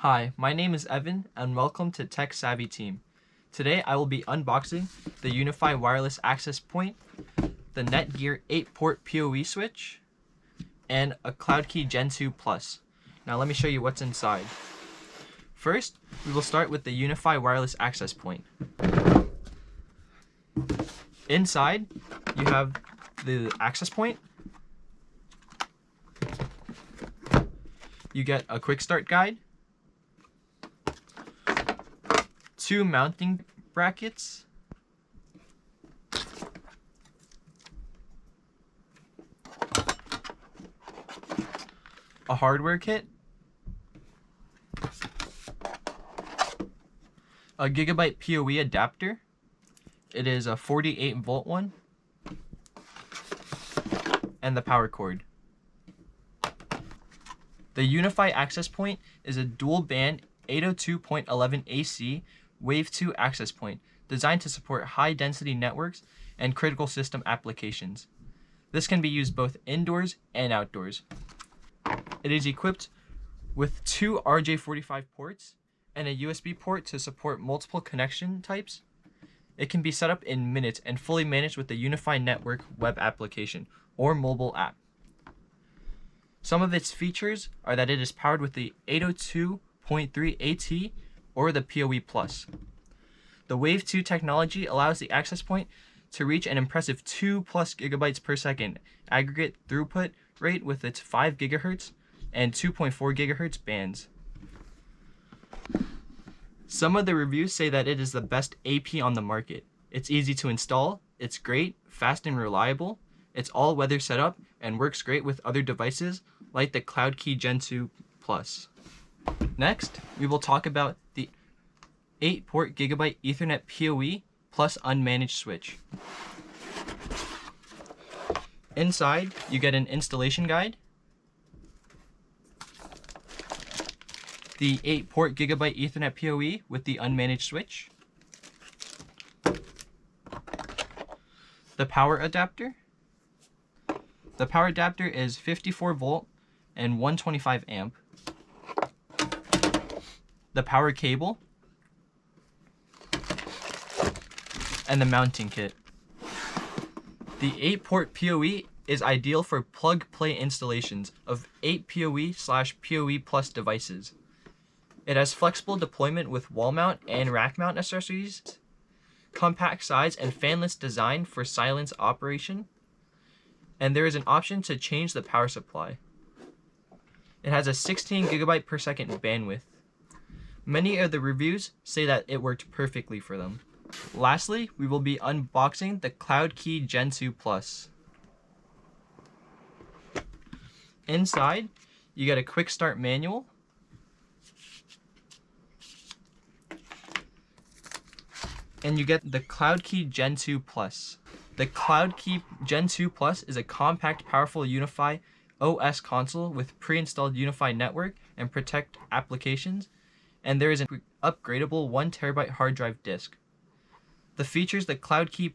Hi, my name is Evan and welcome to TechSavvyTeam. Today I will be unboxing the Unifi wireless access point, the Netgear 8-port poE switch, and a CloudKey Gen 2 Plus. Now let me show you what's inside. First, we will start with the Unifi wireless access point. Inside, you have the access point. You get a quick start guide, 2 mounting brackets, a hardware kit, a Gigabyte poE adapter. It is a 48-volt one, and the power cord. The Unifi access point is a dual-band 802.11 AC Wave 2 access point designed to support high-density networks and critical system applications. This can be used both indoors and outdoors. It is equipped with 2 RJ45 ports and a USB port to support multiple connection types. It can be set up in minutes and fully managed with the Unifi Network web application or mobile app. Some of its features are that it is powered with the 802.3 AT or the poE Plus. The Wave 2 technology allows the access point to reach an impressive 2+ gigabytes per second aggregate throughput rate with its 5 GHz and 2.4 GHz bands. Some of the reviews say that it is the best AP on the market. It's easy to install, it's great, fast and reliable, it's all-weather setup, and works great with other devices like the CloudKey Gen 2 Plus. Next, we will talk about the 8-port Gigabyte Ethernet poE plus unmanaged switch. Inside, you get an installation guide, the 8-port Gigabyte Ethernet poE with the unmanaged switch, the power adapter. The power adapter is 54 volt and 125 amp. The power cable, and the mounting kit. The 8-port poE is ideal for plug-play installations of 8 poE/poE Plus devices. It has flexible deployment with wall mount and rack mount accessories, compact size and fanless design for silence operation, and there is an option to change the power supply. It has a 16 GB per second bandwidth. Many of the reviews say that it worked perfectly for them. Lastly, we will be unboxing the CloudKey Gen 2 Plus. Inside, you get a quick start manual, and you get the CloudKey Gen 2 Plus. The CloudKey Gen 2 Plus is a compact, powerful Unifi OS console with pre-installed Unifi network and protect applications, and there is an upgradable 1TB hard drive disk. The features the CloudKey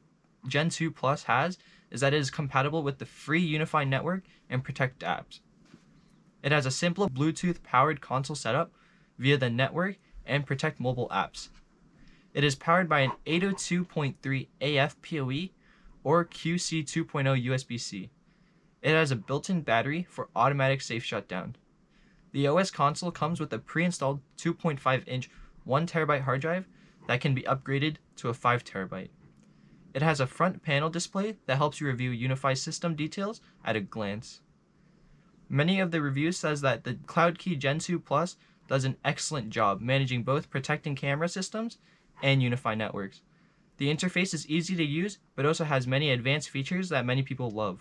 Gen 2 Plus has is that it is compatible with the free Unifi network and protect apps. It has a simple Bluetooth-powered console setup via the network and protect mobile apps. It is powered by an 802.3 AF poE or QC 2.0 USB-C. It has a built-in battery for automatic safe shutdown. The OS console comes with a pre-installed 2.5-inch 1TB hard drive that can be upgraded to a 5TB. It has a front panel display that helps you review Unifi system details at a glance. Many of the reviews says that the CloudKey Gen 2 Plus does an excellent job managing both protecting camera systems and Unifi networks. The interface is easy to use, but also has many advanced features that many people love.